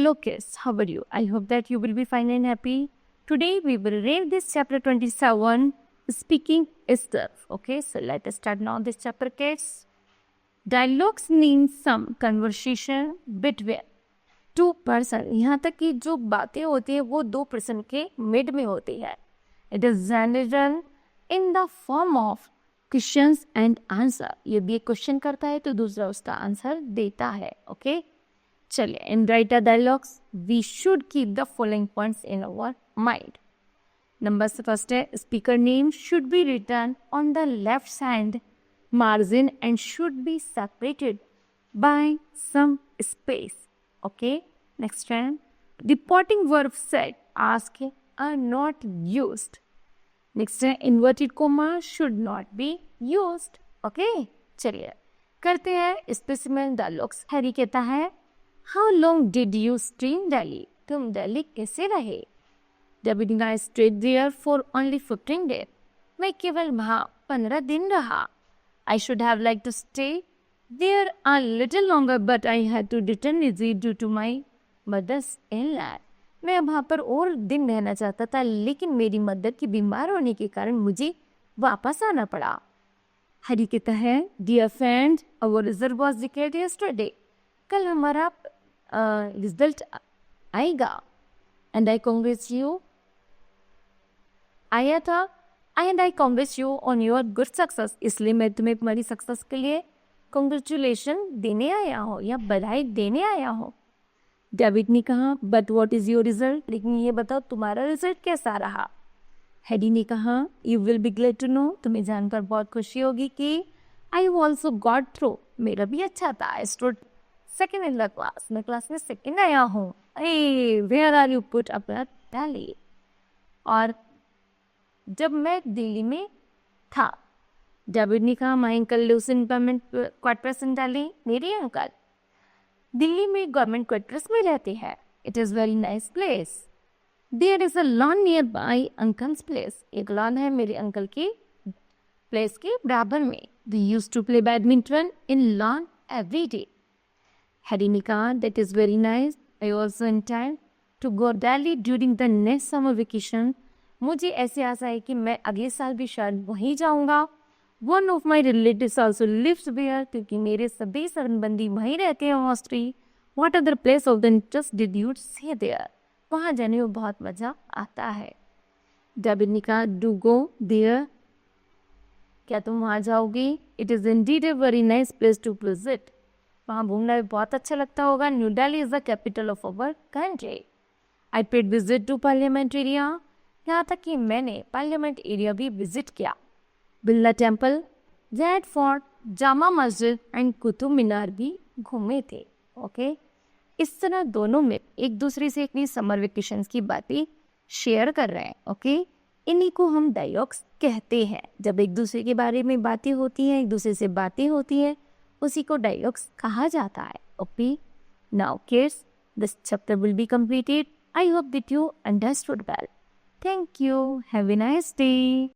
Hello kids, how are you? I hope that you will be fine and happy. Today we will read this chapter 27, Speaking Itself. Okay, so let us start now this chapter kids. Dialogues mean some conversation between two person. यहाँ तक कि जो बातें होती है वो दो person के mid में होती है. It is general in the form of questions and answer. ये भी एक क्वेश्चन करता है तो दूसरा उसका आंसर देता है. ओके चलिए, in writer dialogues we should keep the following points in our mind. Number first है, speaker name should be written on the left hand margin and should be separated by some space. Okay, next one, reporting verb said, ask are not used. Next है, inverted comma should not be used. Okay, चलिए करते हैं specimen dialogues. Harry कहता है, how long did you stay in Delhi? तुम दिल्ली कैसे रहे? David I stayed there for only 15 days. मैं केवल वहाँ 15 दिन रहा. I should have liked to stay there a little longer, but I had to return visit due to my mother's illness. मैं वहाँ पर और दिन रहना चाहता था, लेकिन मेरी मदर की बीमार होने के कारण मुझे वापस आना पड़ा. हरी कहता है, dear friend, our result was declared yesterday. कल हमारा रिजल्ट आएगा. And I congrats you. आया था. And I congrats you on your good success. इसलिए मैं तुम्हें तुम्हारी सक्सेस के लिए कॉन्ग्रेचुलेशन देने आया हूँ या बधाई देने आया हूँ. डेविड ने कहा, but what is your result? लेकिन ये बताओ तुम्हारा रिजल्ट कैसा रहा? हैडी ने कहा, you will be glad to know, तुम्हें जानकर बहुत खुशी होगी कि आई ऑल्सो गॉट थ्रू, मेरा भी अच्छा था. I stood second in the class, मैं क्लास में सेकेंड आया हूँ. वेयर आर यू पुट अपना दिल्ली? और जब मैं दिल्ली में था, डेविड ने कहा, my uncle lives in government quarters in Delhi. मेरे अंकल दिल्ली में गवर्नमेंट क्वार्टर्स में रहते हैं. It is very nice place. There is a lawn near by uncle's place. एक लॉन है मेरे अंकल के प्लेस के बराबर में. They used to play badminton in lawn every day. Harry ने कहा, that is very nice. I also intend to go Delhi during the next summer vacation. मुझे ऐसी आशा है कि मैं अगले साल भी शायद वहीं जाऊंगा. One of my relatives also lives there, क्योंकि मेरे सभी संबंधी वहीं रहते हैं. ऑस्ट्री what other place of the interest did you say there? वहाँ जाने में बहुत मज़ा आता है. डेविड ने कहा, डू गो देयर, क्या तुम वहाँ जाओगी? It is indeed a very nice place to visit. वहाँ घूमना भी बहुत अच्छा लगता होगा. New Delhi is the capital of our country. I paid visit to parliament area, यहाँ तक कि मैंने पार्लियामेंट एरिया भी विजिट किया. Birla temple, jade fort, Jama Masjid and Qutub Minar भी घूमे थे. ओके, इस तरह दोनों में एक दूसरे से अपनी समर वेकेशंस की बातें शेयर कर रहे हैं. ओके, इन्हीं को हम डायलॉग्स कहते हैं. जब एक दूसरे के बारे में बातें होती हैं, एक दूसरे से बातें होती हैं, उसी को डायलॉग्स कहा जाता है. Okay, now kids, this chapter will be completed. I hope that you understood well. Thank you. Have a nice day.